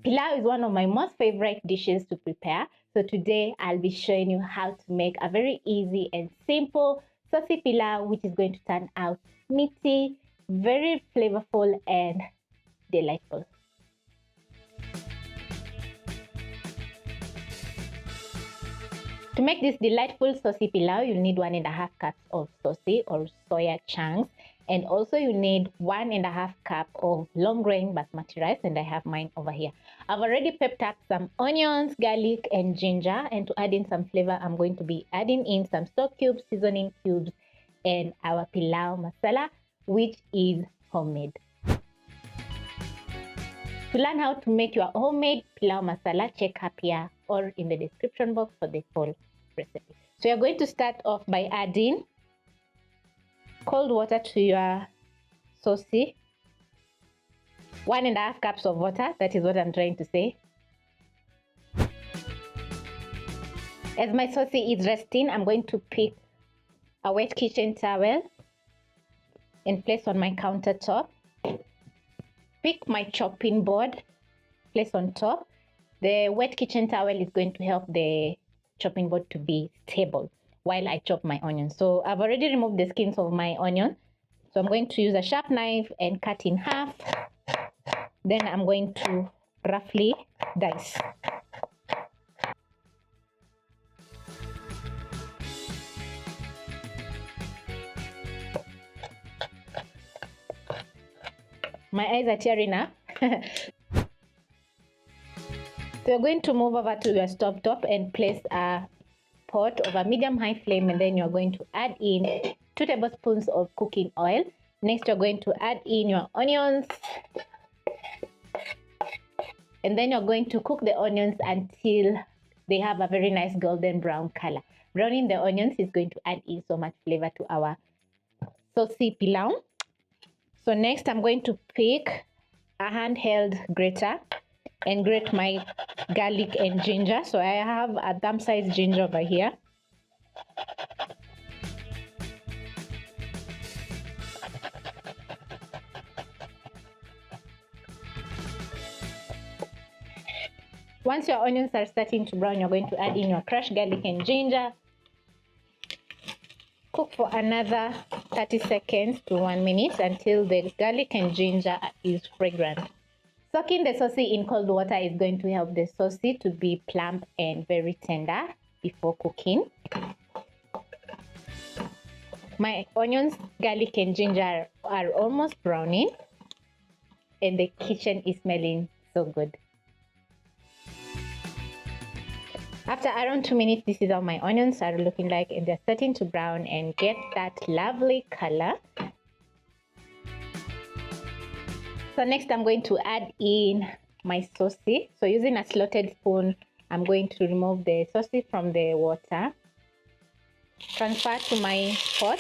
Pilau is one of my most favorite dishes to prepare. So today I'll be showing you how to make a very easy and simple saucy pilau, which is going to turn out meaty, very flavorful and delightful. To make this delightful saucy pilau, you'll need 1.5 cups of Sossi or soya chunks, and also you need 1.5 cup of long grain basmati rice, and I have mine over here. I've already pepped up some onions, garlic and ginger, and to add in some flavor, I'm going to be adding in some stock cubes, seasoning cubes, and our Pilau Masala, which is homemade. To learn how to make your homemade Pilau Masala, check up here or in the description box for the full recipe. So you're going to start off by adding cold water to your Sossi. 1.5 cups of water, that is what I'm trying to say. As my Sossi is resting, I'm going to pick a wet kitchen towel and place on my countertop. Pick my chopping board, place on top. The wet kitchen towel is going to help the chopping board to be stable while I chop my onion. So I've already removed the skins of my onion. So I'm going to use a sharp knife and cut in half. Then I'm going to roughly dice. My eyes are tearing up. So you're going to move over to your stove top and place a pot over medium-high flame, and then you're going to add in 2 tablespoons of cooking oil. Next, you're going to add in your onions, and then you're going to cook the onions until they have a very nice golden brown color. Browning the onions is going to add in so much flavor to our saucy pilau. So next, I'm going to pick a handheld grater and grate my garlic and ginger. So I have a thumb-sized ginger over here. Once your onions are starting to brown, you're going to add in your crushed garlic and ginger. Cook for another 30 seconds to 1 minute until the garlic and ginger is fragrant. Soaking the Sossi in cold water is going to help the Sossi to be plump and very tender before cooking. My onions, garlic and ginger are almost browning, and the kitchen is smelling so good. After around 2 minutes, this is how my onions are looking like, and they're starting to brown and get that lovely color. So next, I'm going to add in my Sossi. So using a slotted spoon, I'm going to remove the Sossi from the water. Transfer to my pot.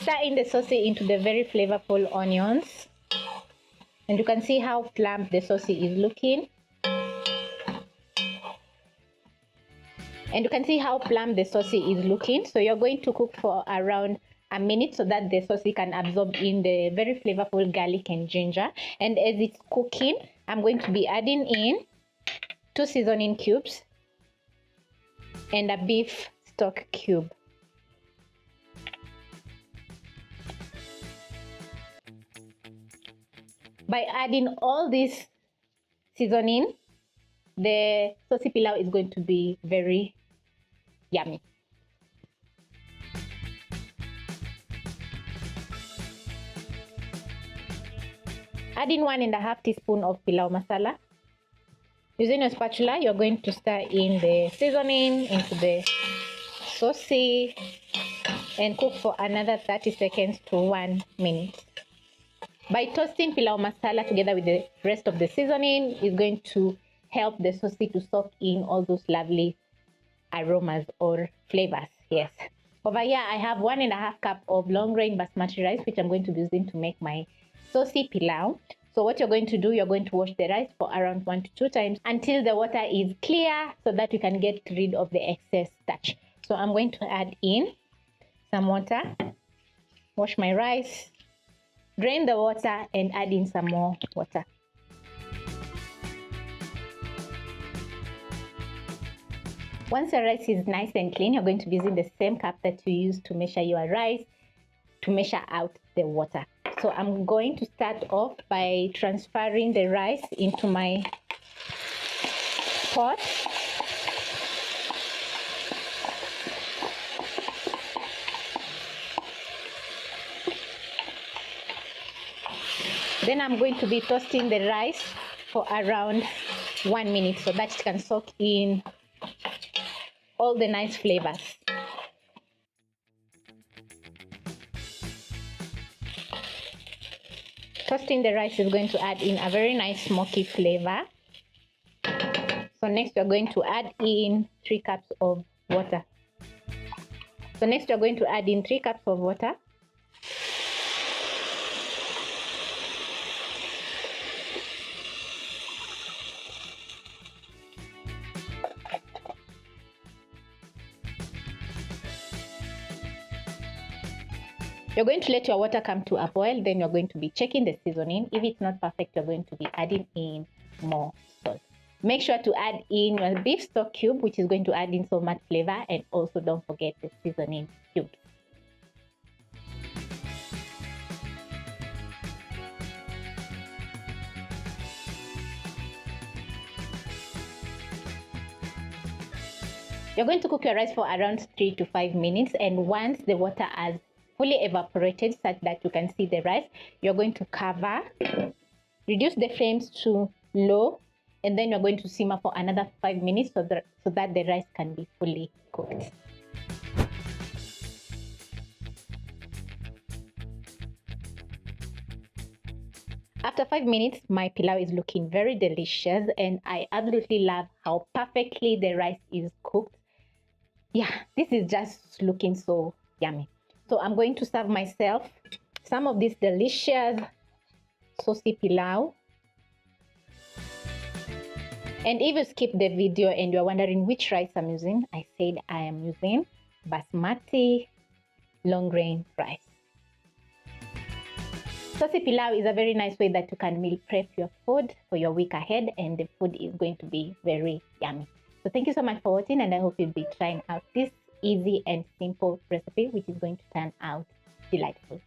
Stir in the Sossi into the very flavorful onions. And you can see how plump the Sossi is looking. So you're going to cook for around a minute so that the Sossi can absorb in the very flavorful garlic and ginger. And as it's cooking, I'm going to be adding in 2 seasoning cubes and a beef stock cube. By adding all this seasoning, the saucy pilau is going to be very yummy. Add in 1.5 teaspoon of Pilau Masala. Using a spatula, you're going to stir in the seasoning into the Sossi and cook for another 30 seconds to 1 minute. By toasting Pilau Masala together with the rest of the seasoning is going to help the Sossi to soak in all those lovely aromas or flavors. Yes. Over here, I have 1.5 cup of long grain basmati rice, which I'm going to be using to make my saucy pilau. So what you're going to do, you're going to wash the rice for around 1 to 2 times until the water is clear, so that you can get rid of the excess starch. So I'm going to add in some water, wash my rice, drain the water, and add in some more water. Once your rice is nice and clean, you're going to be using the same cup that you used to measure your rice to measure out the water. So I'm going to start off by transferring the rice into my pot. Then I'm going to be toasting the rice for around 1 minute so that it can soak in all the nice flavors. Toasting the rice is going to add in a very nice smoky flavor. So next we're going to add in 3 cups of water. You're going to let your water come to a boil, then you're going to be checking the seasoning. If it's not perfect, you're going to be adding in more salt. Make sure to add in your beef stock cube, which is going to add in so much flavor, and also don't forget the seasoning cubes. You're going to cook your rice for around 3 to 5 minutes, and once the water has fully evaporated such that you can see the rice, you're going to cover, reduce the flames to low, and then you're going to simmer for another 5 minutes so that the rice can be fully cooked. After 5 minutes, my pilau is looking very delicious, and I absolutely love how perfectly the rice is cooked. Yeah, this is just looking so yummy. So I'm going to serve myself some of this delicious Sossi pilau. And if you skip the video and you're wondering which rice I'm using, I said I am using Basmati long grain rice. Sossi pilau is a very nice way that you can meal prep your food for your week ahead, and the food is going to be very yummy. So thank you so much for watching, and I hope you'll be trying out this easy and simple recipe, which is going to turn out delightful.